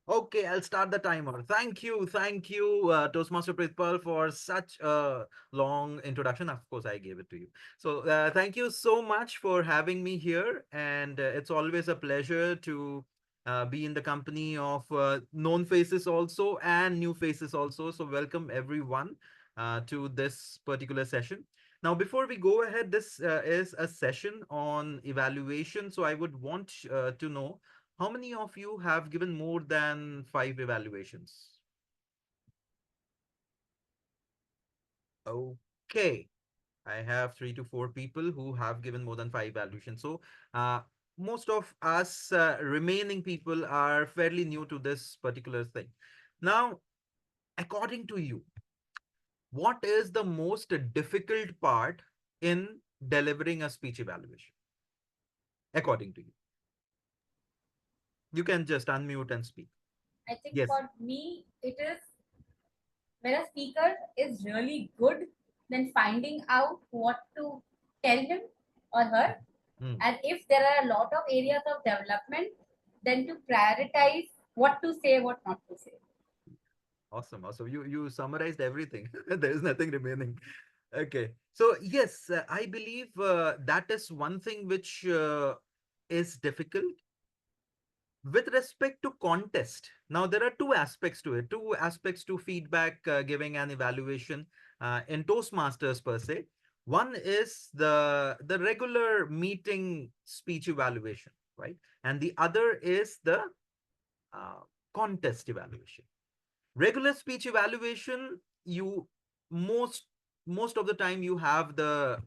Okay, I'll start the timer. Thank you, Toastmaster Prithpal, for such a long introduction. Of course, I gave it to you. So, thank you so much for having me here, and it's always a pleasure to be in the company of known faces also and new faces also. So, welcome everyone to this particular session. Now, before we go ahead, this is a session on evaluation. So, I would want to know how many of you have given more than five evaluations? Okay. I have three to four people who have given more than five evaluations. So, uh, most of us remaining people are fairly new to this particular thing. Now, according to you, what is the most difficult part in delivering a speech evaluation? According to you, you can just unmute and speak. I think Yes. for me, it is when a speaker is really good, then finding out what to tell him or her. Hmm. And if there are a lot of areas of development, then to prioritize what to say, what not to say. Awesome, awesome. You summarized everything. There is nothing remaining. Okay. So yes, I believe that is one thing which is difficult with respect to contest. Now there are two aspects to it, two aspects to feedback giving and evaluation in Toastmasters per se. One is the regular meeting speech evaluation, right? And the other is the uh, contest evaluation. Regular speech evaluation, you most most of the time you have the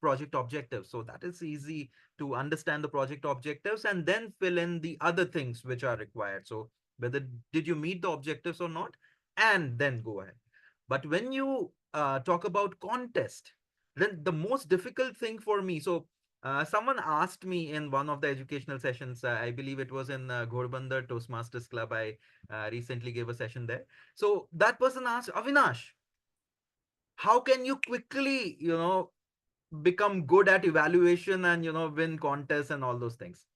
project objectives, so that is easy to understand the project objectives and then fill in the other things which are required. So whether did you meet the objectives or not, and then go ahead. But when you talk about contest, then the most difficult thing for me, so someone asked me in one of the educational sessions, I believe it was in Ghorbandar Toastmasters Club. I recently gave a session there. So that person asked, Avinash, how can you quickly, become good at evaluation and, win contests and all those things?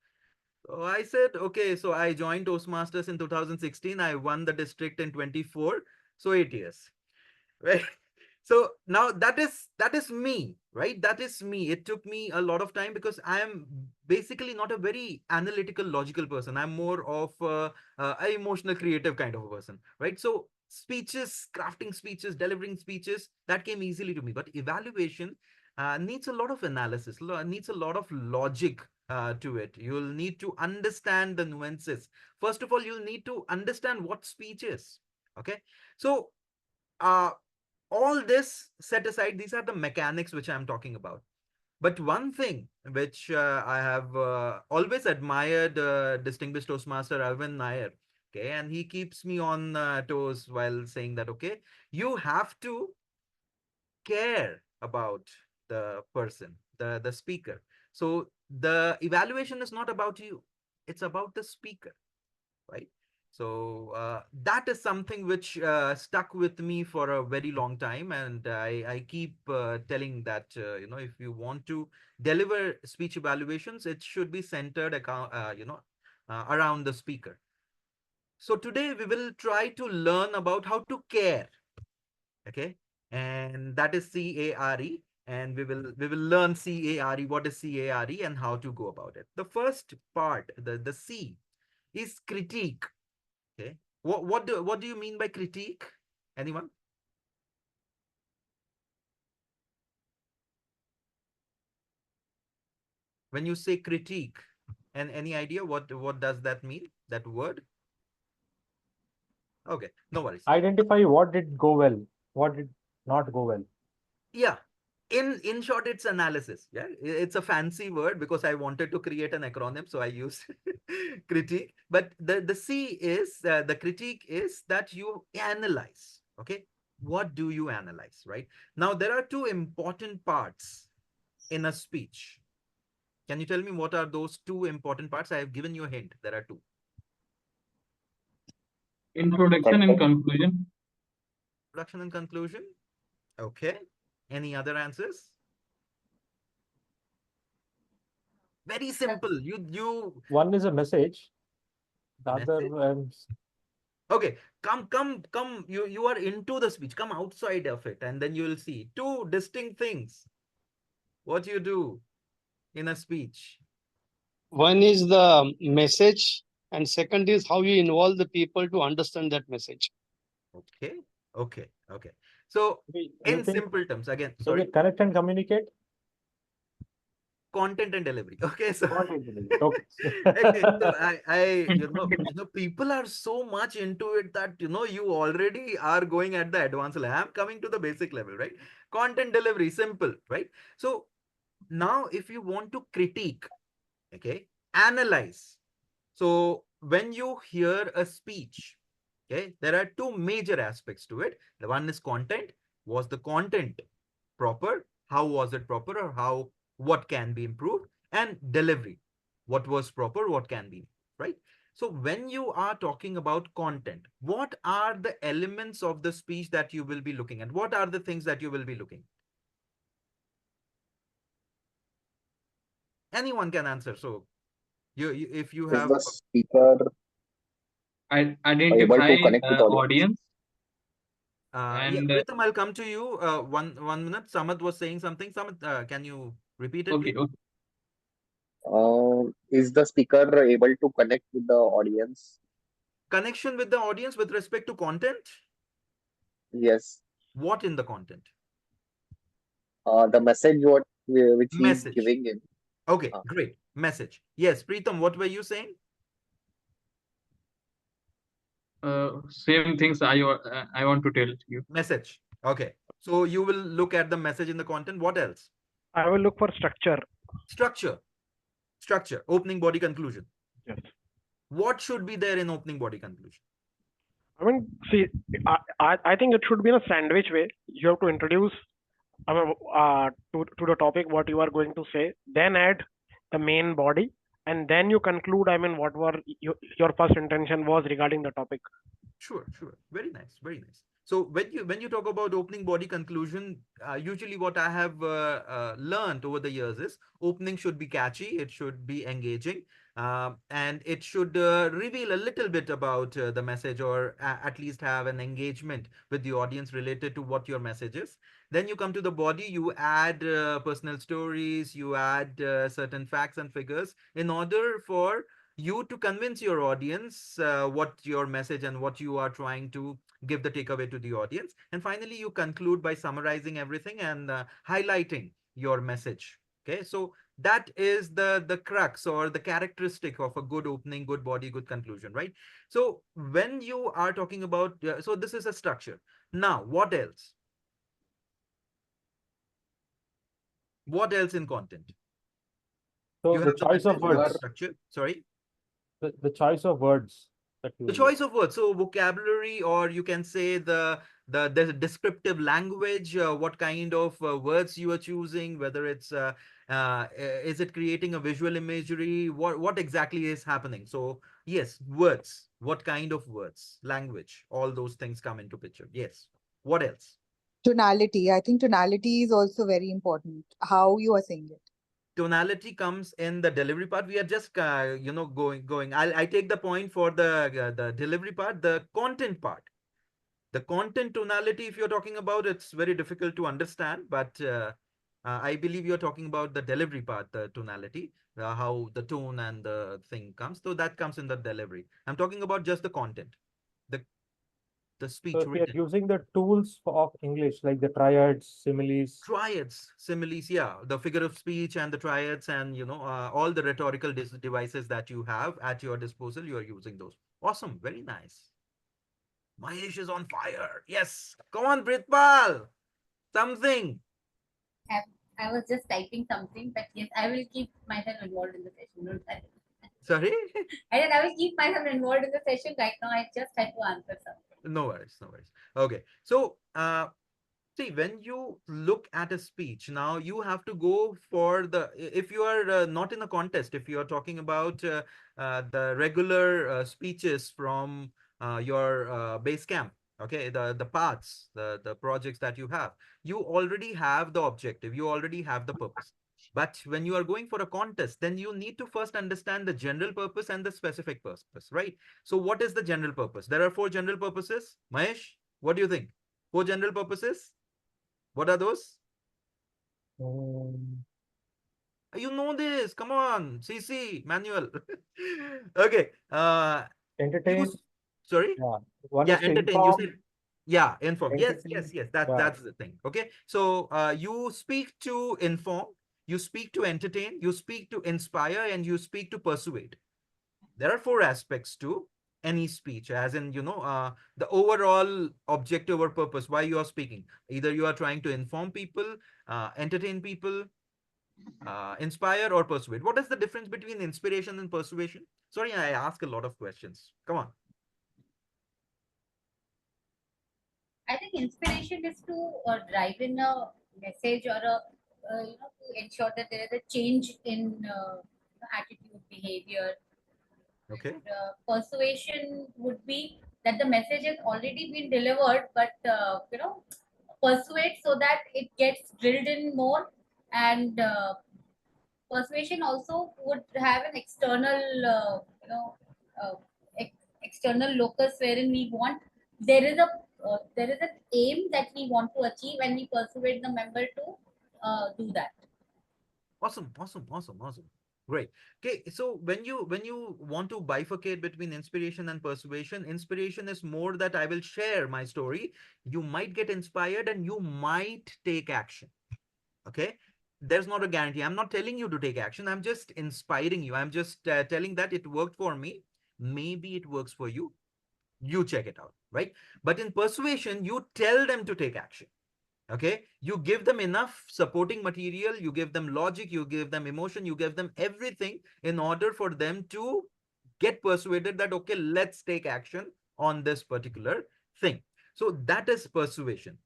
So I said, okay, so I joined Toastmasters in 2016. I won the district in 24. So 8 years. Right. So now that is me, right? That is me. It took me a lot of time because I am basically not a very analytical logical person. I'm more of a emotional creative kind of a person, right? So speeches, crafting speeches, delivering speeches, that came easily to me. But evaluation needs a lot of analysis, needs a lot of logic to it. You'll need to understand the nuances. First of all, you'll need to understand what speech is. Okay. So uh, all this set aside, these are the mechanics which I'm talking about. But one thing which I have always admired distinguished Toastmaster Arvind Nair, okay, and he keeps me on toes while saying that, okay, you have to care about the person, the speaker. So the evaluation is not about you, it's about the speaker, right? So that is something which stuck with me for a very long time, and I keep telling that if you want to deliver speech evaluations, it should be centered around the speaker. So today we will try to learn about how to care, okay, and that is CARE, and we will learn CARE, what is CARE, and how to go about it. The first part, the C, is critique. Okay. What do you mean by critique? Anyone? When you say critique, and any idea what does that mean? That word? Okay, no worries. Identify what did go well, what did not go well. Yeah. In short, it's analysis. Yeah. It's a fancy word because I wanted to create an acronym, so I used critique. But the C is the critique is that you analyze. Okay. What do you analyze? Right. Now there are two important parts in a speech. Can you tell me what are those two important parts? I have given you a hint. There are two. Introduction and conclusion. Introduction and conclusion. Okay. Any other answers? Very The simple. You One is a message. The other, Message. Okay, come. You are into the speech. Come outside of it, and then you will see two distinct things. What you do in a speech. One is the message, and second is how you involve the people to understand that message. Okay, okay. So, you in think, simple terms, again, is sorry, it connect and communicate? content and delivery. Okay, so Content delivery. Okay. okay, so people are so much into it that you already are going at the advanced level. I'm coming to the basic level, right? Content delivery, simple, right? So now, if you want to critique, okay, analyze. So when you hear a speech, okay, there are two major aspects to it. The one is content. Was the content proper? How was it proper, or what can be improved? And delivery. What was proper? What can be, right? So when you are talking about content, what are the elements of the speech that you will be looking at? What are the things that you will be looking? Anyone can answer. So you if you Is have the speaker able Identify to connect with the audience? audience yeah, and Pritham, I'll come to you. One minute. Samad was saying something. Samad, can you repeat it, please? okay, okay. Is the speaker able to connect with the audience? Connection with the audience with respect to content. Yes. What in the content? The message which he is Message. giving in. Okay, Uh, great. Message. Yes, Pritham, what were you saying? Same things I want to tell you. Message. Okay. So you will look at the message in the content. What else? I will look for structure. Structure. Structure. Opening, body, conclusion. Yes. What should be there in opening, body, conclusion? I mean, see, I think it should be in a sandwich way. You have to introduce to the topic what you are going to say, then add the main body, and then you conclude. I mean, what were your first intention was regarding the topic. Sure, sure. Very nice, very nice. So when you talk about opening, body, conclusion, usually what I have learned over the years is opening should be catchy, it should be engaging, and it should reveal a little bit about the message, or at least have an engagement with the audience related to what your message is. Then you come to the body, you add personal stories, you add certain facts and figures in order for you to convince your audience what your message and what you are trying to give the takeaway to the audience. And finally, you conclude by summarizing everything and highlighting your message. Okay, so that is the crux or the characteristic of a good opening, good body, good conclusion, right? So when you are talking about, so this is a structure. Now, what else? What else in content? So You the have the choice of message, you have the words, structure. Sorry. the choice of words that you The will use. choice of words, so vocabulary, or you can say the descriptive language, what kind of words you are choosing, whether it's is it creating a visual imagery, what exactly is happening. So yes, words, what kind of words, language, all those things come into picture. Yes. What else? Tonality. I think tonality is also very important. How you are saying it. Tonality comes in the delivery part. We are just going. I take the point for the delivery part. The content part, the content tonality, if you're talking about, it's very difficult to understand, but I believe you're talking about the delivery part, the tonality, how the tone and the thing comes. So that comes in the delivery. I'm talking about just the content, the the So speech if you're written. using the tools of English, like the triads, similes, Triads, similes, yeah, the figure of speech and the triads, and all the rhetorical devices that you have at your disposal, you are using those. Awesome, very nice. Mahesh is on fire. Yes, come on, Britpal, something. I was just typing something, but yes, I will keep myself involved in the session. Don't worry. Sorry. I will keep myself involved in the session right now. I just had to answer something. No worries, no worries. Okay, so see, when you look at a speech, now you have to go for if you are not in a contest, if you are talking about the regular speeches from your base camp, okay, the paths, the projects that you have, you already have the objective, you already have the purpose. But when you are going for a contest, then you need to first understand the general purpose and the specific purpose, right? So what is the general purpose? There are 4 general purposes. Mahesh, what do you think? 4 general purposes? What are those? Mm, You know this. Come on. CC, manual. Okay. You, entertain. sorry? Yeah. One Yeah, is to entertain. You inform, said, yeah, inform. Yes, yes, entertain. yes. Yeah. That's the thing. Okay. So you speak to inform, you speak to entertain, you speak to inspire, and you speak to persuade. There are 4 aspects to any speech, as in, the overall objective or purpose, why you are speaking. Either you are trying to inform people, entertain people, inspire, or persuade. What is the difference between inspiration and persuasion? Sorry, I ask a lot of questions. Come on. I think inspiration is to drive in a message or a to ensure that there is a change in attitude, behavior. Okay. And, persuasion would be that the message has already been delivered, but persuade so that it gets drilled in more. And persuasion also would have an external, uh, external locus wherein we want there is an aim that we want to achieve, and we persuade the member to do that. Awesome, awesome, awesome, awesome. Great. Okay, so when you want to bifurcate between inspiration and persuasion, inspiration is more that I will share my story. You might get inspired and you might take action. Okay, there's not a guarantee. I'm not telling you to take action. I'm just inspiring you. I'm just telling that it worked for me. Maybe it works for you. You check it out, right? But in persuasion, you tell them to take action. Okay, you give them enough supporting material, you give them logic, you give them emotion, you give them everything in order for them to get persuaded that, okay, let's take action on this particular thing. So that is persuasion.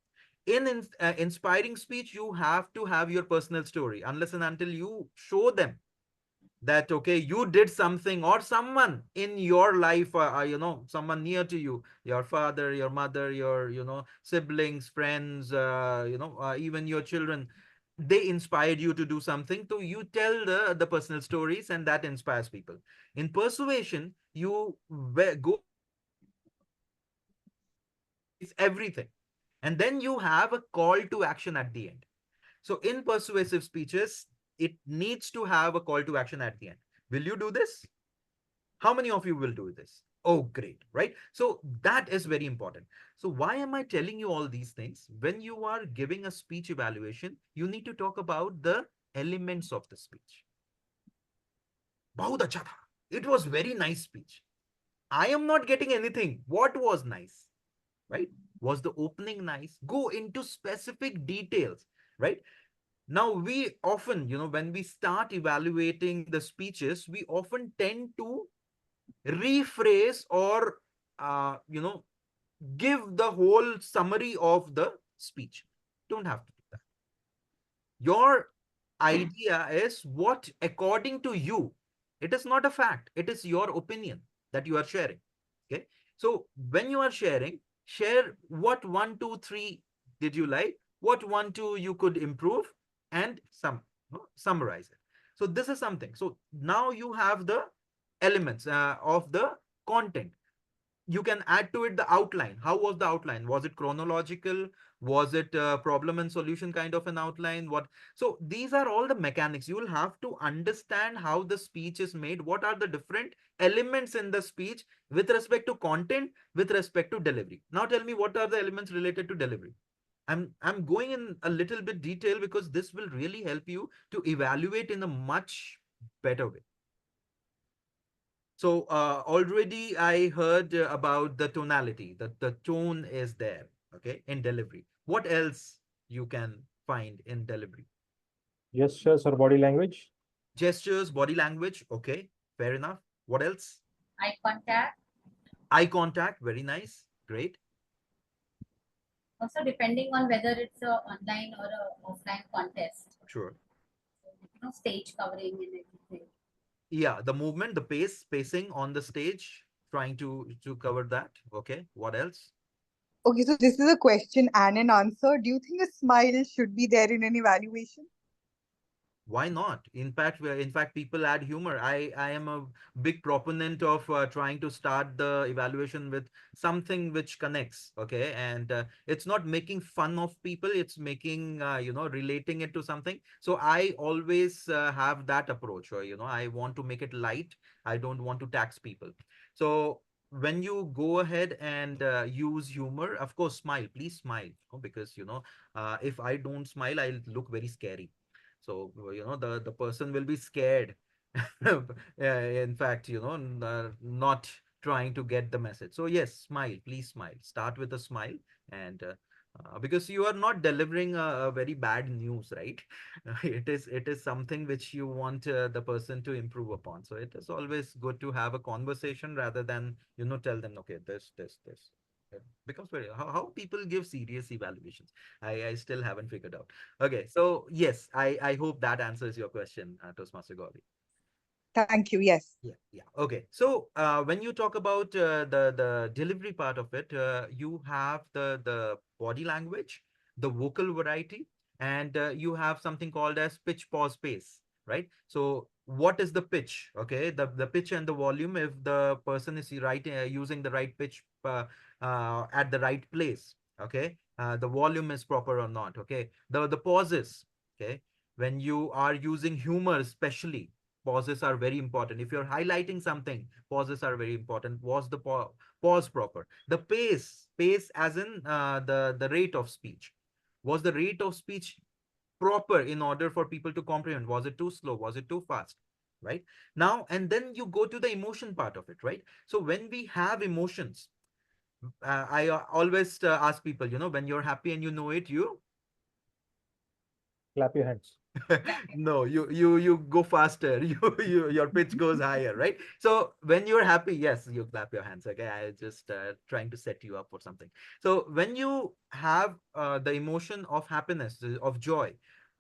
In inspiring speech, you have to have your personal story. Unless and until you show them that, okay, you did something, or someone in your life, someone near to you, your father, your mother, your siblings, friends, even your children, they inspired you to do something. So you tell the personal stories, and that inspires people. In persuasion, you go everything, and then you have a call to action at the end. So in persuasive speeches, it needs to have a call to action at the end. Will you do this? How many of you will do this? Oh, great, right? So that is very important. So why am I telling you all these things? When you are giving a speech evaluation, you need to talk about the elements of the speech. बहुत अच्छा था. It was very nice speech. I am not getting anything. What was nice? Right? Was the opening nice? Go into specific details, right? Now, we often, when we start evaluating the speeches, we often tend to rephrase or, give the whole summary of the speech. Don't have to do that. Your idea is what, according to you, it is not a fact, it is your opinion that you are sharing. Okay. So when you are sharing, share what 1, 2, 3 did you like, what 1, 2 you could improve, and summarize it. So this is something. So now you have the elements of the content. You can add to it the outline. How was the outline? Was it chronological? Was it problem and solution kind of an outline? What? So these are all the mechanics. You will have to understand how the speech is made. What are the different elements in the speech with respect to content, with respect to delivery? Now tell me, what are the elements related to delivery? I'm going in a little bit detail because this will really help you to evaluate in a much better way. So already I heard about the tonality, that the tone is there, okay, in delivery. What else you can find in delivery? Gestures or body language. Gestures, body language, okay, fair enough. What else? Eye contact. Eye contact, very nice, great. Also, depending on whether it's a online or a offline contest, Sure. stage covering and everything. Yeah, the movement, the pacing on the stage, trying to cover that. Okay, what else? Okay, so this is a question and an answer. Do you think a smile should be there in an evaluation? Why not? In fact, people add humor. I am a big proponent of trying to start the evaluation with something which connects. Okay, and it's not making fun of people. It's making relating it to something. So I always have that approach. Or I want to make it light. I don't want to tax people. So when you go ahead and use humor, of course, smile. Please smile, because if I don't smile, I'll look very scary. So the person will be scared. In fact, not trying to get the message. So yes, smile. Please smile. Start with a smile, and because you are not delivering a very bad news, right? It is something which you want the person to improve upon. So it is always good to have a conversation rather than tell them, okay, this. Because how people give serious evaluations, I still haven't figured out. Okay, so yes, I hope that answers your question, Toastmaster Gauri. Thank you. Yes. Yeah, yeah. Okay. So when you talk about the delivery part of it, you have the body language, the vocal variety, and you have something called as pitch, pause, pace, right? So what is the pitch? Okay, the pitch and the volume. If the person is using the right pitch at the right place, okay, the volume is proper or not. Okay, the pauses. Okay, when you are using humor, especially pauses are very important. If you're highlighting something, pauses are very important. Was the pause proper? The pace as in the rate of speech. Was the rate of speech proper in order for people to comprehend? Was it too slow? Was it too fast? Right now, and then you go to the emotion part of it, right? So when we have emotions, I always ask people, when you're happy and you know it, you Clap your hands. no, you go faster. Your pitch goes higher, right? So when you're happy, yes, you clap your hands. Okay, I just trying to set you up for something. So when you have the emotion of happiness, of joy,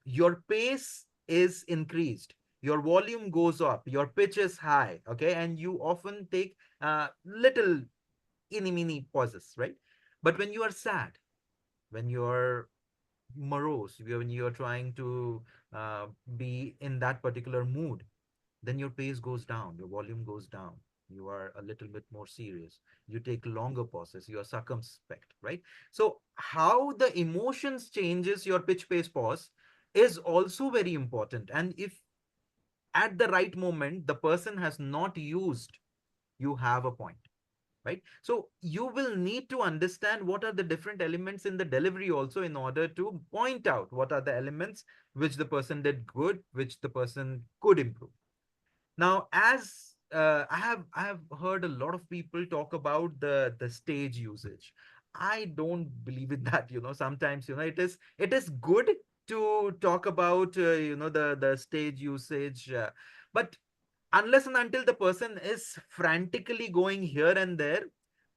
your pace is increased, your volume goes up, your pitch is high. Okay, and you often take little mini pauses, right? But when you are sad, when you're morose, when you're trying to be in that particular mood, then your pace goes down, your volume goes down. You are a little bit more serious. You take longer pauses. You are circumspect, right? So how the emotions changes your pitch, pace, pause is also very important. And if at the right moment the person has not used, you have a point, right? So you will need to understand what are the different elements in the delivery also, in order to point out what are the elements which the person did good, which the person could improve. Now, as I have heard a lot of people talk about the stage usage. I don't believe in that. Sometimes it is good to talk about the stage usage, but unless and until the person is frantically going here and there,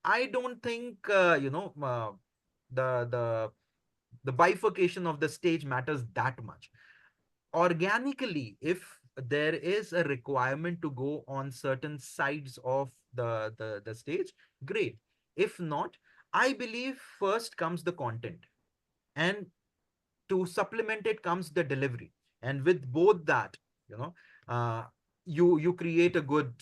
I don't think the the bifurcation of the stage matters that much. Organically, if there is a requirement to go on certain sides of the stage, great. If not, I believe first comes the content, and to supplement it comes the delivery, and with both that, you know uh, you create a good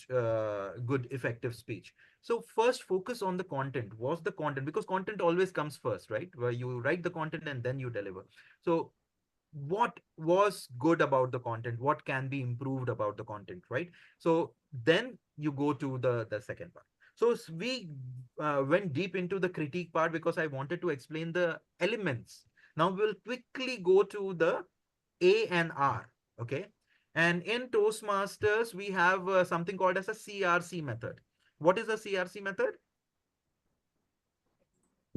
effective speech. So first focus on the content. Was the content, because content always comes first, right? Where you write the content and then you deliver. So what was good about the content, what can be improved about the content, right? So then you go to the second part. So we went deep into the critique part because I wanted to explain the elements. Now we'll quickly go to the A and R. Okay, and in Toastmasters we have something called as a CRC method. What is a CRC method?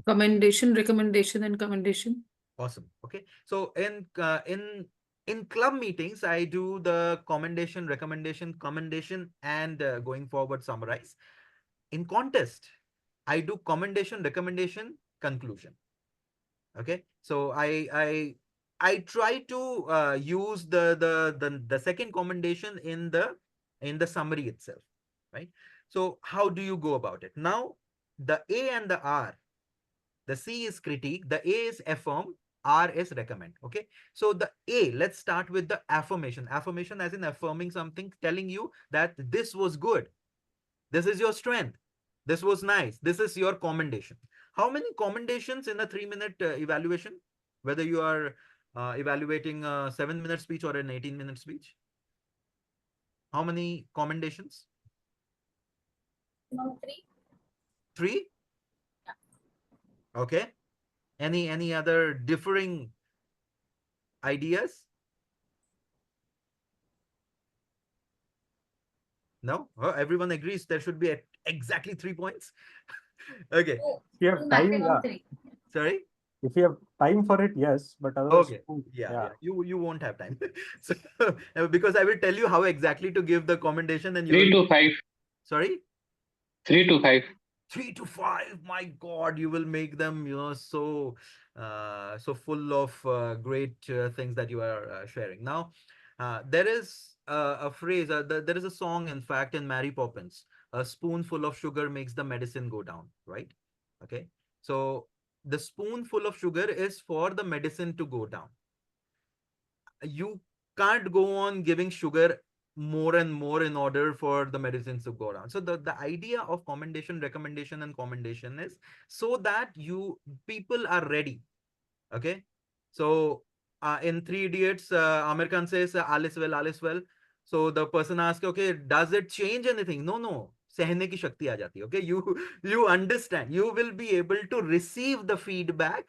Commendation, recommendation, and commendation. Awesome. Okay. So in club meetings, I do the commendation, recommendation, commendation, and going forward summarize. In contest, I do commendation, recommendation, conclusion. Okay. So I try to use the second commendation in the summary itself, right? So how do you go about it? Now the A and the R, the C is critique, the A is affirm, R is recommend. Okay. So the A, let's start with the affirmation. Affirmation as in affirming something, telling you that this was good. This is your strength. This was nice. This is your commendation. How many commendations in a 3-minute evaluation? Whether you are evaluating a 7-minute speech or an 18-minute speech? How many commendations? No, three. 3? Okay. Any other differing ideas? No? Everyone agrees there should be exactly 3 points. Okay. Two, If you two have time, maximum yeah. three. Sorry. If you have time for it, yes. But otherwise, Okay. two, Yeah. You won't have time. So, because I will tell you how exactly to give the commendation, and you 3 will. to 5. Sorry. 3 to 5. 3 to 5. My God, you will make them, so so full of great things that you are sharing. Now, there is a phrase. There is a song, in fact, in Mary Poppins. A spoonful of sugar makes the medicine go down. Right. Okay. So the spoonful of sugar is for the medicine to go down. You can't go on giving sugar more and more in order for the medicines to go down. So the idea of commendation, recommendation, and commendation is so that people are ready. Okay. So in Three Idiots, Amir Khan says, all is well, all is well. So the person asks, okay, does it change anything? No, no. सहने की शक्ति आ जाती है. Okay, you understand. You will be able to receive the feedback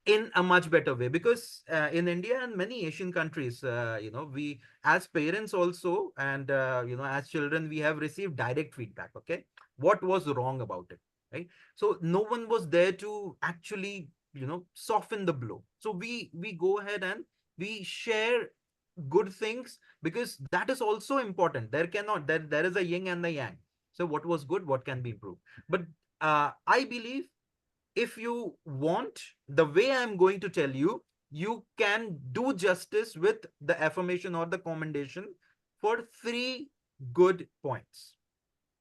in a much better way, because in India and many Asian countries, we as parents also, and as children, we have received direct feedback. Okay, what was wrong about it, right? So no one was there to actually soften the blow. So we go ahead and we share good things, because that is also important. There is a yin and the yang. So what was good, what can be improved. But I believe, if you want, the way I'm going to tell you, you can do justice with the affirmation or the commendation for 3 good points.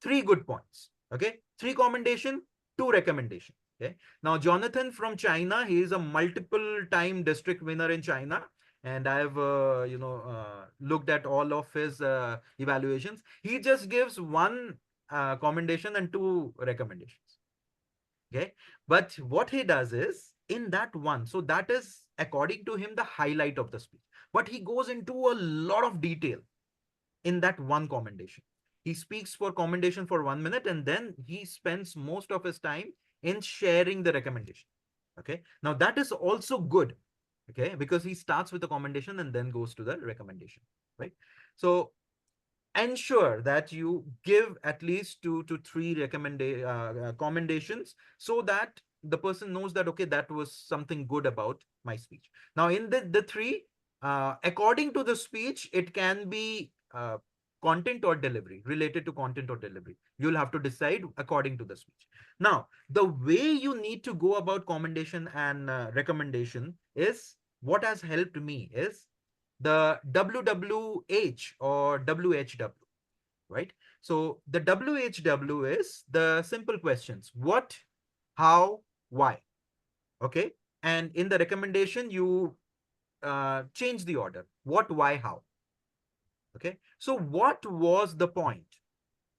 3 good points. Okay. 3 commendation, 2 recommendation. Okay. Now, Jonathan from China, he is a multiple time district winner in China. And I've, looked at all of his evaluations. He just gives 1 commendation and 2 recommendations. Okay. But what he does is, in that one, so that is according to him the highlight of the speech. But he goes into a lot of detail in that 1 commendation. He speaks for commendation for 1 minute, and then he spends most of his time in sharing the recommendation. Okay. Now that is also good. Okay. Because he starts with the commendation and then goes to the recommendation. Right. So ensure that you give at least 2 to 3 commendations, so that the person knows that, okay, that was something good about my speech. Now, in the 3, according to the speech, it can be content or delivery, related to content or delivery. You'll have to decide according to the speech. Now, the way you need to go about commendation and recommendation is, what has helped me is the WWH or WHW, right? So the WHW is the simple questions: what, how, why. Okay. And in the recommendation, you change the order: what, why, how. Okay. So what was the point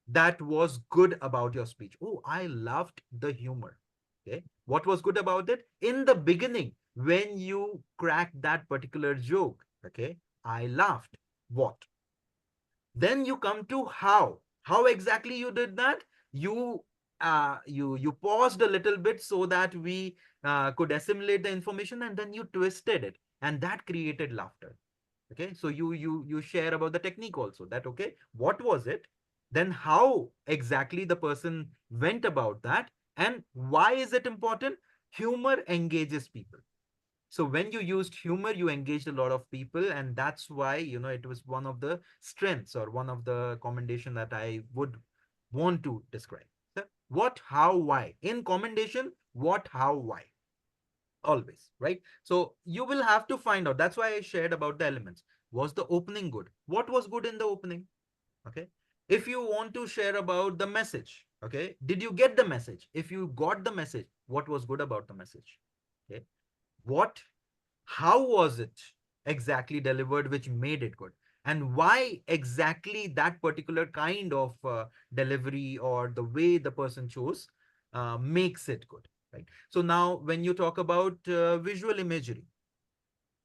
that was good about your speech? Oh, I loved the humor. Okay. What was good about it? In the beginning, when you cracked that particular joke, okay, I laughed. What? Then you come to how exactly you did that. You paused a little bit so that we could assimilate the information, and then you twisted it, and that created laughter. Okay. So you share about the technique also, that, okay, what was it, then how exactly the person went about that, and why is it important. Humor engages people. So when you used humor, you engaged a lot of people, and that's why it was one of the strengths, or one of the commendation that I would want to describe. So what, how, why. In commendation, what, how, why, always, right? So you will have to find out. That's why I shared about the elements. Was the opening good? What was good in the opening? Okay. If you want to share about the message, okay, did you get the message? If you got the message, what was good about the message? Okay. What How was it exactly delivered which made it good? And why exactly that particular kind of delivery or the way the person chose makes it good, right? So now when you talk about visual imagery,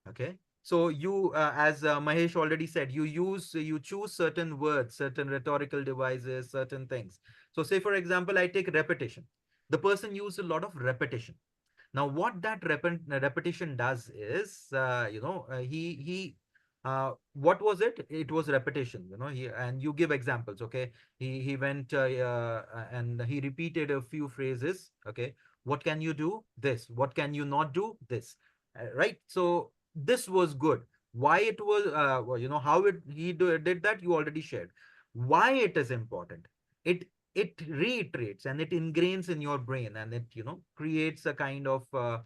okay, so you as Mahesh already said, you choose certain words, certain rhetorical devices, certain things. So say for example, I take repetition. The person used a lot of repetition. Now, what that repetition does is, what was it? It was repetition. And you give examples. Okay, he went and he repeated a few phrases. Okay, what can you do? This. What can you not do? This. Right. So this was good. Why it was, how did that? You already shared. Why it is important. It it reiterates and it ingrains in your brain, and it creates a kind of uh,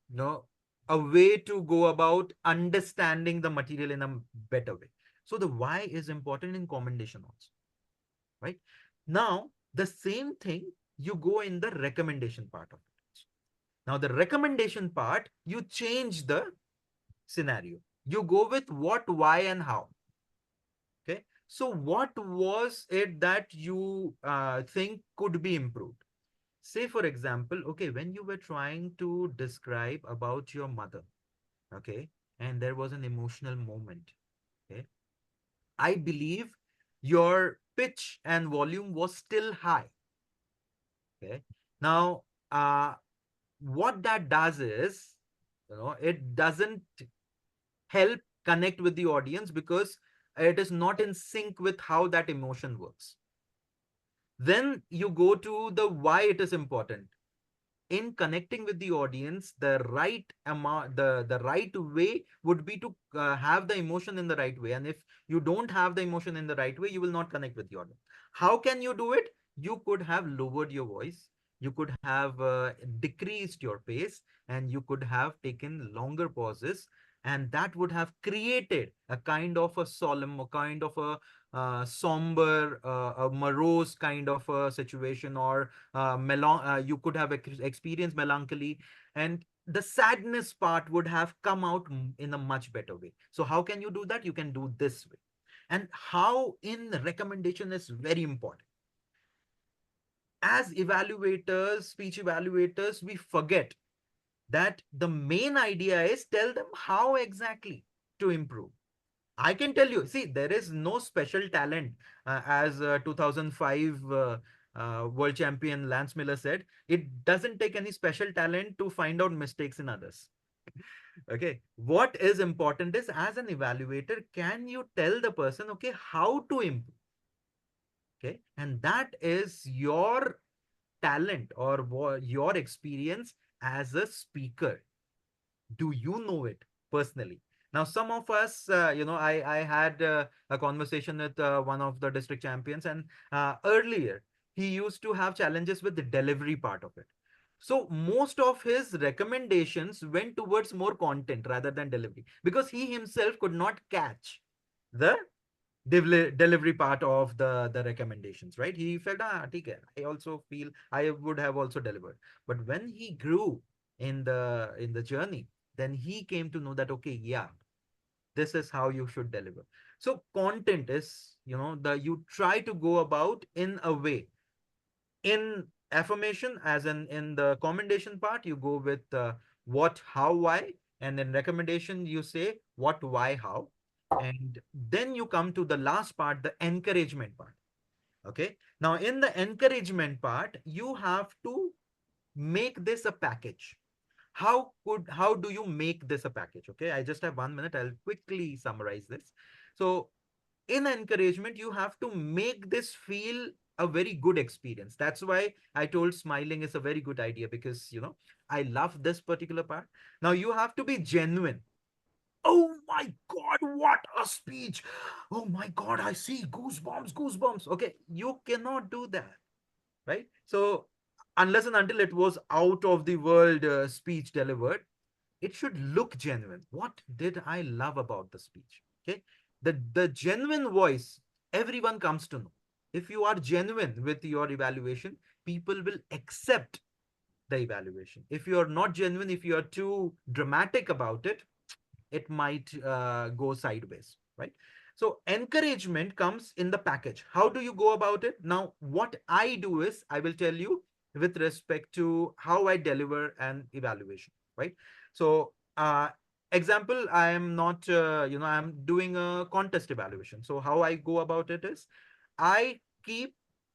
you know a way to go about understanding the material in a better way. So the why is important in commendation also, right? Now the same thing you go in the recommendation part of it. Now the recommendation part, you change the scenario. You go with what, why, and how. Okay, so what was it that you think could be improved? Say for example, okay, when you were trying to describe about your mother, okay, and there was an emotional moment, okay, I believe your pitch and volume was still high. Okay, now what that does is, it doesn't help connect with the audience because it is not in sync with how that emotion works. Then you go to the why it is important. In connecting with the audience, the right amount, the right way would be to have the emotion in the right way. And if you don't have the emotion in the right way, you will not connect with the audience. How can you do it? You could have lowered your voice, you could have decreased your pace, and you could have taken longer pauses, and that would have created a kind of a solemn, a kind of a somber, a morose kind of a situation, or you could have experienced melancholy, and the sadness part would have come out in a much better way. So how can you do that? You can do this way. And how in recommendation is very important. As evaluators, speech evaluators, we forget that the main idea is tell them how exactly to improve. I can tell you, see, there is no special talent. As 2005 world champion Lance Miller said, it doesn't take any special talent to find out mistakes in others. Okay. What is important is, as an evaluator, can you tell the person, okay, how to improve? Okay. And that is your talent or your experience as a speaker. Do you know it personally? Now some of us, I had a conversation with one of the district champions, and earlier he used to have challenges with the delivery part of it. So most of his recommendations went towards more content rather than delivery, because he himself could not catch the delivery part of the recommendations, right? He felt, okay, I also feel I would have also delivered. But when he grew in the journey, then he came to know that, okay, yeah, this is how you should deliver. So content is, you try to go about in a way. In affirmation, as in the commendation part, you go with what, how, why, and in recommendation you say what, why, how. And then you come to the last part, the encouragement part. Okay, now in the encouragement part, you have to make this a package. How do you make this a package? Okay, I just have 1 minute, I'll quickly summarize this. So in encouragement, you have to make this feel a very good experience. That's why I told smiling is a very good idea, because I love this particular part. Now you have to be genuine. Oh my God, what a speech! Oh my God, I see goosebumps, goosebumps. Okay, you cannot do that, right? So unless and until it was out of the world speech delivered, it should look genuine. What did I love about the speech? Okay, the genuine voice, everyone comes to know. If you are genuine with your evaluation, people will accept the evaluation. If you're not genuine, if you're too dramatic about it, it might go sideways, right? So encouragement comes in the package. How do you go about it? Now, what I do is I will tell you with respect to how I deliver an evaluation, right? So, example, I am not, I'm doing a contest evaluation. So how I go about it is I keep,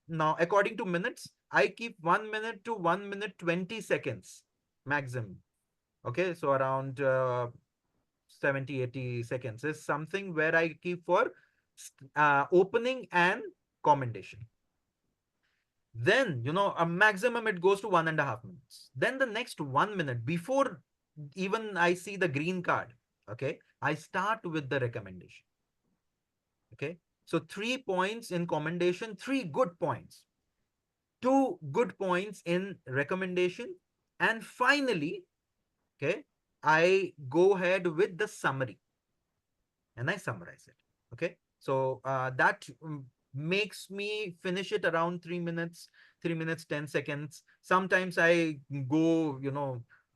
now according to minutes, I keep 1 minute to 1 minute 20 seconds maximum. Okay, so around 70, 80 seconds is something where I keep for opening and commendation. Then, a maximum it goes to 1.5 minutes. Then the next 1 minute before even I see the green card, okay, I start with the recommendation. Okay, so 3 points in commendation, 3 good points, 2 good points in recommendation, and finally, okay, I go ahead with the summary and I summarize it. Okay. So that makes me finish it around 3 minutes, 3 minutes, 10 seconds. Sometimes I go,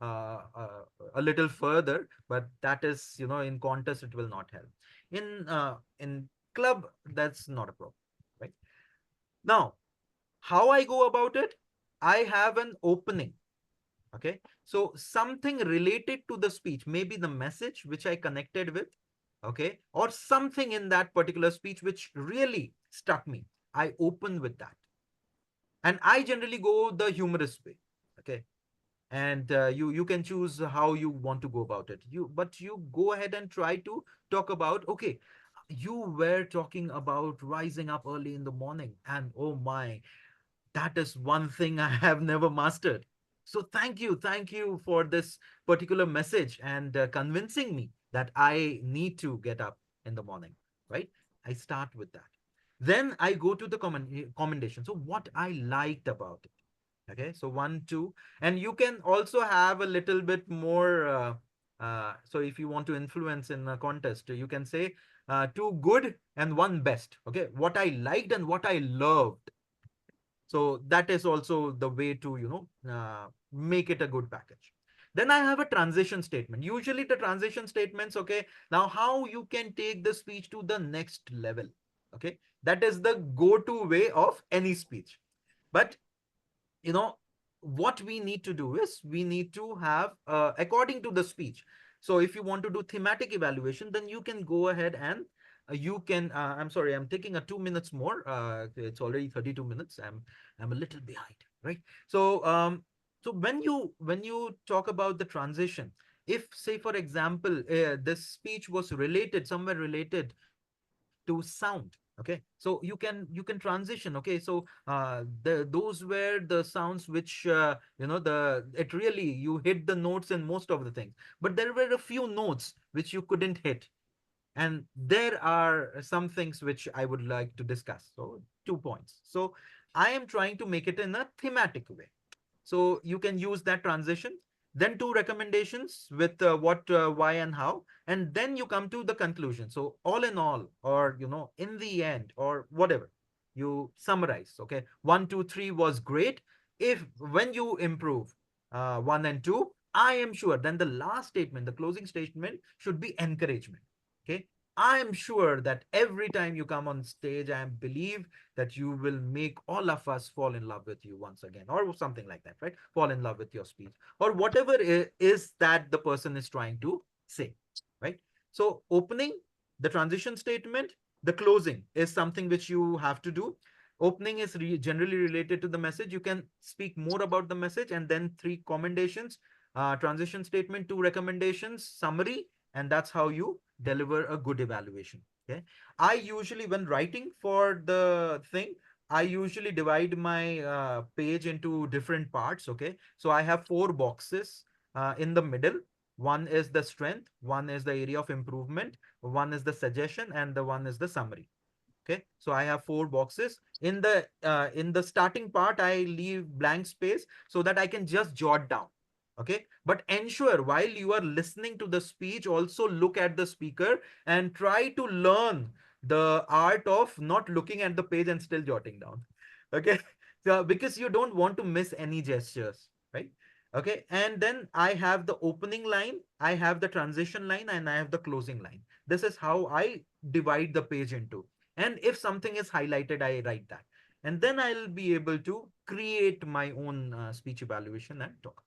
a little further, but that is, in contest, it will not help. In club, that's not a problem, right? Now, how I go about it, I have an opening. Okay. So something related to the speech, maybe the message which I connected with, okay, or something in that particular speech which really struck me. I open with that. And I generally go the humorous way. Okay. And you can choose how you want to go about it. But you go ahead and try to talk about, okay, you were talking about rising up early in the morning, and oh my, that is one thing I have never mastered. So thank you for this particular message and convincing me that I need to get up in the morning, right? I start with that. Then I go to the commendation. So what I liked about it. Okay, so 1, 2, and you can also have a little bit more. So if you want to influence in a contest, you can say 2 good and 1 best. Okay, what I liked and what I loved. So that is also the way to, make it a good package. Then I have a transition statement. Usually the transition statements, okay, now how you can take the speech to the next level. Okay, that is the go-to way of any speech. But, you know, what we need to do is we need to have, according to the speech. So if you want to do thematic evaluation, then you can go ahead and you can, I'm sorry, I'm taking a 2 minutes more. It's already 32 minutes. I'm a little behind, right? So, so when you talk about the transition, if say, for example, this speech was related, somewhere related to sound, okay, so you can transition. Okay, so those were the sounds which it really, you hit the notes in most of the things, but there were a few notes which you couldn't hit, and there are some things which I would like to discuss. So 2 points. So I am trying to make it in a thematic way. So you can use that transition. Then 2 recommendations with what, why, and how, and then you come to the conclusion. So all in all, or in the end, or whatever, you summarize. Okay, 1, 2, 3 was great. If when you improve 1 and 2, I am sure. Then the last statement, the closing statement, should be encouragement. Okay, I am sure that every time you come on stage, I believe that you will make all of us fall in love with you once again, or something like that, right? Fall in love with your speech, or whatever is that the person is trying to say, right? So, opening, the transition statement, the closing is something which you have to do. Opening is generally related to the message. You can speak more about the message, and then 3 commendations, transition statement, 2 recommendations, summary, and that's how you deliver a good evaluation. Okay, I usually, when writing for the thing, I usually divide my page into different parts. Okay, so I have 4 boxes in the middle. One is the strength, one is the area of improvement, one is the suggestion, and the one is the summary. Okay, so I have 4 boxes. In the starting part, I leave blank space so that I can just jot down. Okay, but ensure while you are listening to the speech, also look at the speaker and try to learn the art of not looking at the page and still jotting down. Okay, so because you don't want to miss any gestures, right? Okay, and then I have the opening line, I have the transition line, and I have the closing line. This is how I divide the page into. And if something is highlighted, I write that. And then I'll be able to create my own speech evaluation and talk.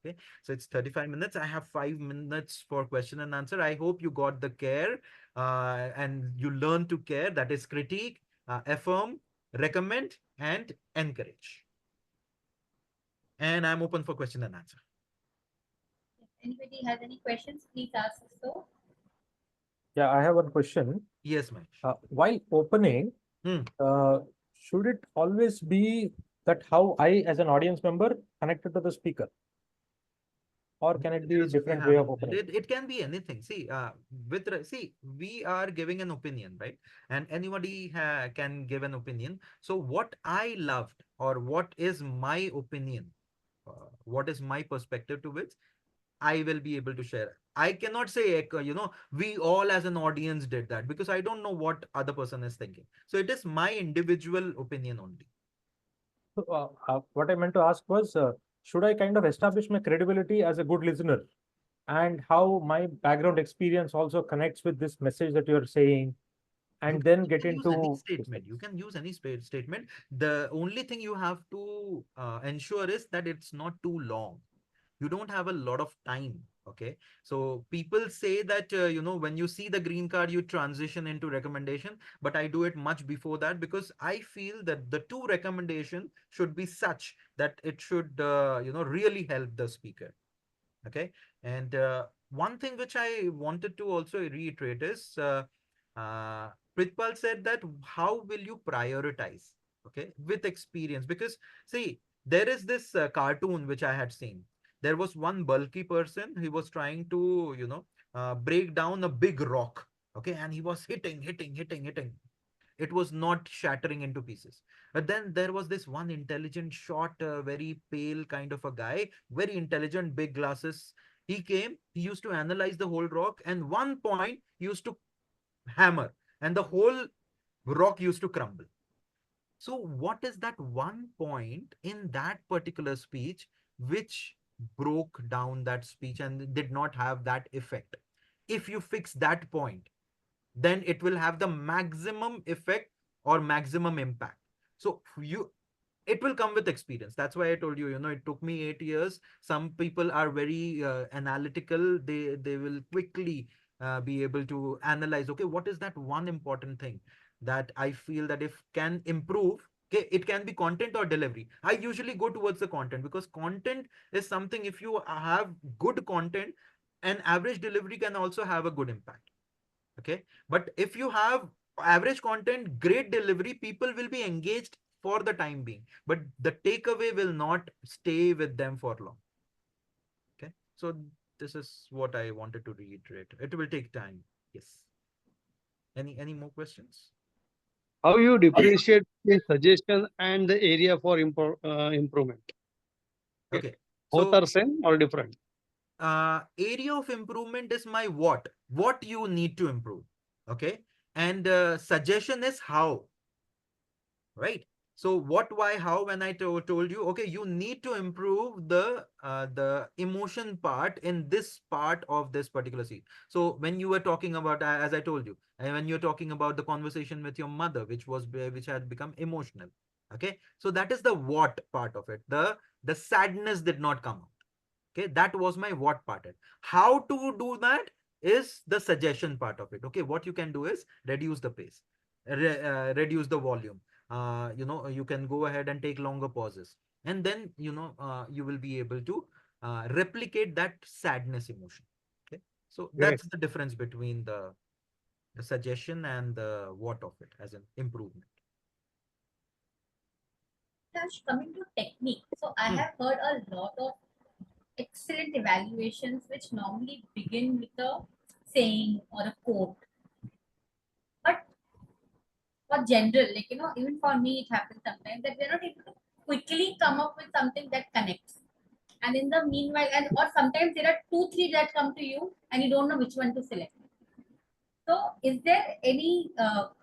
Okay, so it's 35 minutes. I have 5 minutes for question and answer. I hope you got the care and you learn to care. That is critique, affirm, recommend, and encourage. And I'm open for question and answer. If anybody has any questions, please ask so. Yeah, I have one question. Yes, Mahesh. While opening, Hmm. should it always be that how I, as an audience member, connected to the speaker? Or can it be a different way of opening? It can be anything. See, see, we are giving an opinion, right? And anybody can give an opinion. So what I loved, or what is my opinion, what is my perspective to which I will be able to share. I cannot say, we all as an audience did that, because I don't know what other person is thinking. So it is my individual opinion only. So, what I meant to ask was, should I kind of establish my credibility as a good listener, and how my background experience also connects with this message that you're saying, and then get use any into statement. You can use any statement. The only thing you have to ensure is that it's not too long. You don't have a lot of time. Okay, so people say that when you see the green card, you transition into recommendation, but I do it much before that, because I feel that the two recommendation should be such that it should really help the speaker. Okay, and one thing which I wanted to also reiterate is Pritpal said that how will you prioritize, okay, with experience? Because see, there is this cartoon which I had seen. There was one bulky person. He was trying to break down a big rock. Okay, and he was hitting. It was not shattering into pieces. But then there was this one intelligent, short, very pale kind of a guy, very intelligent, big glasses. He came, he used to analyze the whole rock, and one point he used to hammer, and the whole rock used to crumble. So what is that one point in that particular speech which broke down that speech and did not have that effect? If you fix that point, then it will have the maximum effect or maximum impact. So it will come with experience. That's why I told you, it took me 8 years. Some people are very analytical. They will quickly be able to analyze, okay, what is that one important thing that I feel that if can improve. Okay, it can be content or delivery. I usually go towards the content, because content is something, if you have good content, an average delivery can also have a good impact. Okay, but if you have average content, great delivery, people will be engaged for the time being, but the takeaway will not stay with them for long. Okay, so this is what I wanted to reiterate. It will take time. Yes. Any more questions? How you differentiate the suggestion and the area for improvement? Okay, Both so are same or different? area of improvement is my what you need to improve. Okay, and suggestion is how, right? So what, why, how, when I told you, okay, you need to improve the emotion part in this part of this particular scene. So when you were talking about, as I told you, and when you're talking about the conversation with your mother, which had become emotional. Okay, so that is the what part of it. The sadness did not come out. Okay, that was my what part. How to do that is the suggestion part of it. Okay, what you can do is reduce the pace, reduce the volume. You can go ahead and take longer pauses, and then you will be able to replicate that sadness emotion. Okay, so Great. that's the difference between the suggestion and the what of it as an improvement. Coming to technique, so I have heard a lot of excellent evaluations which normally begin with a saying or a quote. But for general, like even for me, it happens sometimes that we're not able to quickly come up with something that connects. And in the meanwhile, and or sometimes there are 2, 3 that come to you and you don't know which one to select. So is there any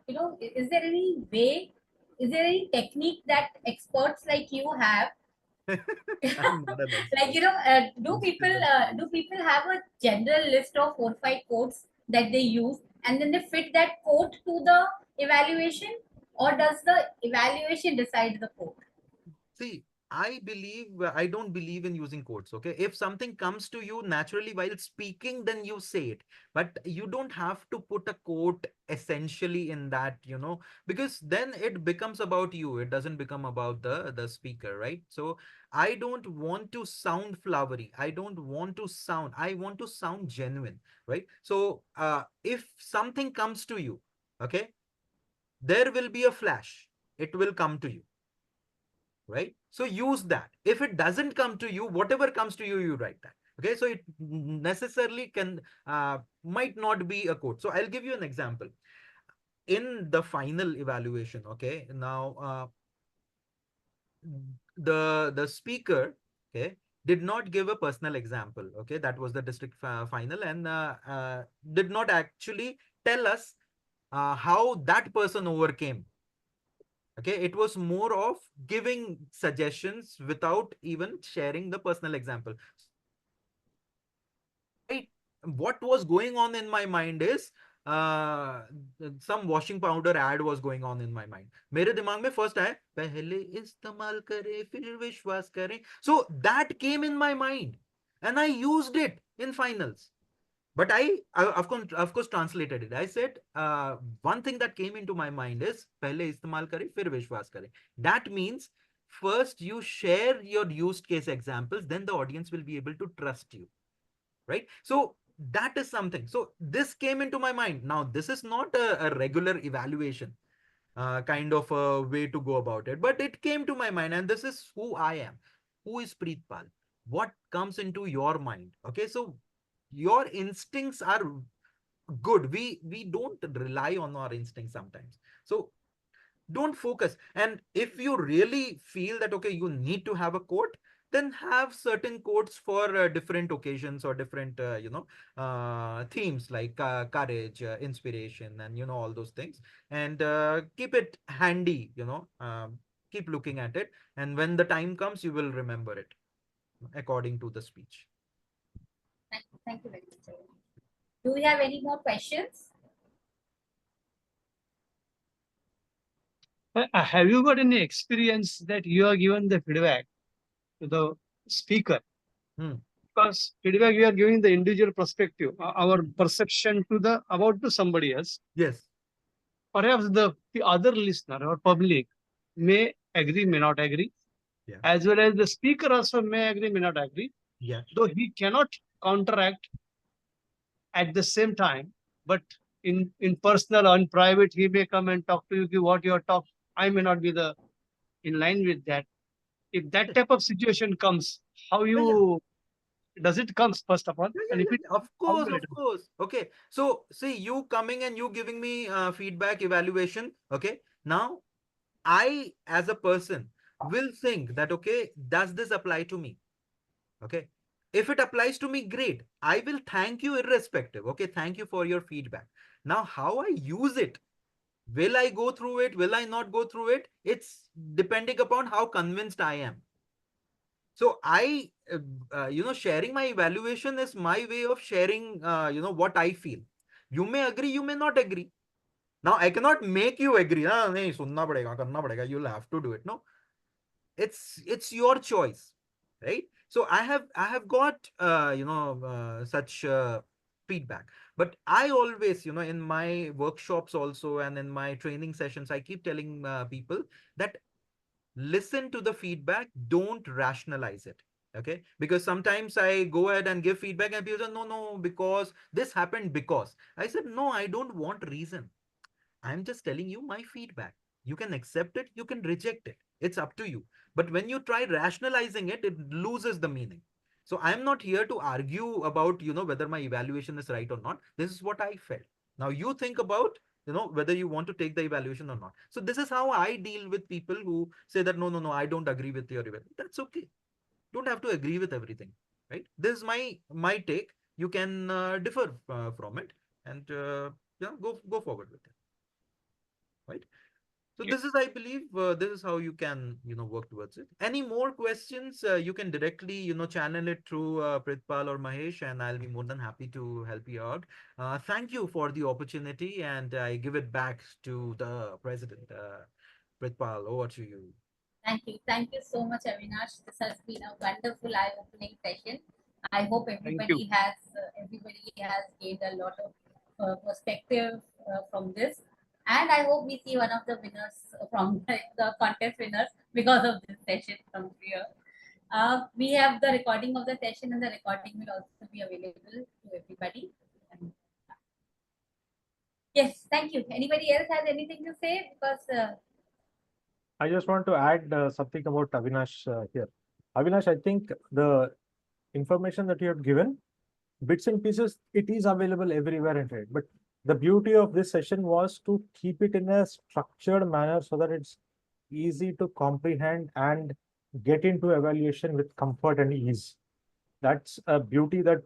is there any way, is there any technique that experts like you have I'm not an expert. Like, do people have a general list of 4 5 quotes that they use, and then they fit that quote to the evaluation, or does the evaluation decide the quote? See, I don't believe in using quotes. Okay. If something comes to you naturally while speaking, then you say it. But you don't have to put a quote essentially in that, because then it becomes about you. It doesn't become about the speaker, right? So I don't want to sound flowery. I want to sound genuine, right? So if something comes to you, okay, there will be a flash. It will come to you, right? So use that. If it doesn't come to you, whatever comes to you, you write that. Okay, so it necessarily can might not be a quote. So I'll give you an example. In the final evaluation, okay, now the speaker, okay, did not give a personal example. Okay, that was the district final, and did not actually tell us how that person overcame. Okay, it was more of giving suggestions without even sharing the personal example. I What was going on in my mind is uh some washing powder ad was going on in my mind. मेरे दिमाग में first आया पहले इस्तेमाल करें फिर विश्वास करें. So that came in my mind and I used it in finals. But I of course translated it. I said one thing that came into my mind is पहले इस्तेमाल करें फिर विश्वास करें. That means first you share your used case examples, then the audience will be able to trust you, right? So that is something. So this came into my mind. Now this is not a regular evaluation kind of a way to go about it, but it came to my mind, and this is who I am. Who is Preetpal? What comes into your mind? Okay, so your instincts are good. We don't rely on our instincts sometimes. So don't focus. And if you really feel that okay, you need to have a quote, then have certain quotes for different occasions or different themes like courage, inspiration, and all those things. And keep it handy, keep looking at it, and when the time comes you will remember it according to the speech. Thank you very much, sir. Do we have any more questions? Have you got any experience that you are given the feedback to the speaker? Because feedback we are giving the individual perspective, our perception to the about to somebody else. Yes. Perhaps the other listener or public may agree, may not agree, as well as the speaker also may agree, may not agree. Yeah. Though he cannot counteract at the same time, but in personal or in private, he may come and talk to you, give what you are talk. I may not be in line with that. If that type of situation comes, how you does it comes first of all? And if it Of course. Okay. So see, you coming and you giving me feedback, evaluation. Okay. Now I, as a person, will think that, okay, does this apply to me? Okay. If it applies to me, great. I will thank you irrespective. Okay. Thank you for your feedback. Now, how I use it, will I go through it? Will I not go through it? It's depending upon how convinced I am. So sharing my evaluation is my way of sharing, what I feel. You may agree, you may not agree. Now, I cannot make you agree. नहीं सुनना पड़ेगा, करना पड़ेगा. You'll have to do it. No, it's your choice, right? So I have got such feedback, but I always in my workshops also and in my training sessions I keep telling people that listen to the feedback, don't rationalize it. Okay, because sometimes I go ahead and give feedback and people say no, because this happened. Because I said no, I don't want reason. I'm just telling you my feedback. You can accept it, you can reject it. It's up to you. But when you try rationalizing it, it loses the meaning. So I'm not here to argue about, whether my evaluation is right or not. This is what I felt. Now you think about, whether you want to take the evaluation or not. So this is how I deal with people who say that, no, I don't agree with your evaluation. That's okay. Don't have to agree with everything, right? This is my take. You can differ from it and go forward with it. Right. So this is, I believe, this is how you can, work towards it. Any more questions? You can directly, channel it through Pritpal or Mahesh, and I'll be more than happy to help you out. Thank you for the opportunity, and I give it back to the president. Pritpal, over to you. Thank you. Thank you so much, Avinash. This has been a wonderful eye-opening session. I hope everybody has gained a lot of perspective from this, and I hope we see one of the winners from the contest winners because of this session from here. We have the recording of the session, and the recording will also be available to everybody. And, yes, thank you. Anybody else has anything to say? Because I just want to add something about Avinash here. Avinash, I think the information that you have given, bits and pieces, it is available everywhere in trade. But the beauty of this session was to keep it in a structured manner so that it's easy to comprehend and get into evaluation with comfort and ease. That's a beauty that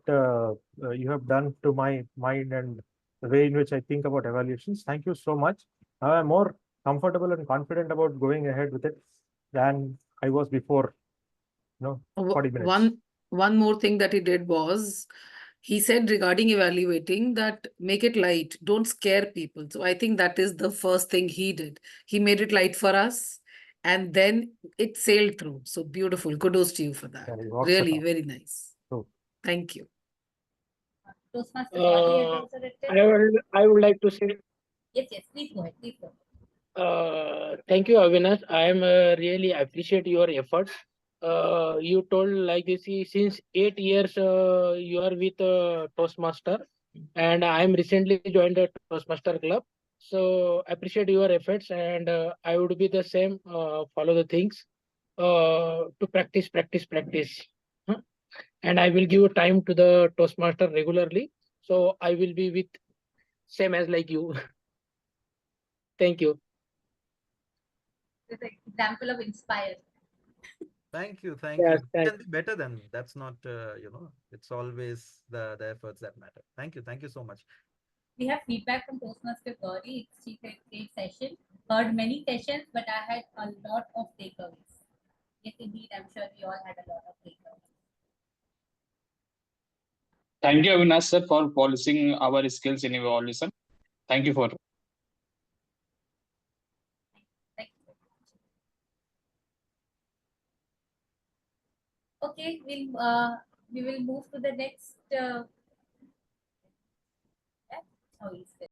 you have done to my mind and the way in which I think about evaluations. Thank you so much. Now I'm more comfortable and confident about going ahead with it than I was before, 40 minutes. One more thing that he did was, he said regarding evaluating that make it light, don't scare people. So I think that is the first thing he did. He made it light for us, and then it sailed through. So beautiful. Kudos to you for that. Really, very nice. Thank you. Toastmaster Gauri has also written. I would like to say, Yes, please go ahead. Please go ahead. thank you, Avinash. I am really appreciate your efforts. You told like this, since 8 years you are with Toastmaster, and I am recently joined the Toastmaster club. So appreciate your efforts, and I would be the same. Follow the things to practice. Huh? And I will give time to the Toastmaster regularly. So I will be with same as like you. Thank you. This is an example of inspire. Thank you. Yes, It can be better than that's not, it's always the efforts that matter. Thank you. Thank you so much. We have feedback from Toastmaster Gauri. It's a great session. Heard many sessions, but I had a lot of takeaways. Yes, indeed, I'm sure we all had a lot of takeaways. Thank you, Avinash sir, for polishing our skills in evaluation. Thank you for. Thank you so much. Okay, we will move to the next. Oh, he's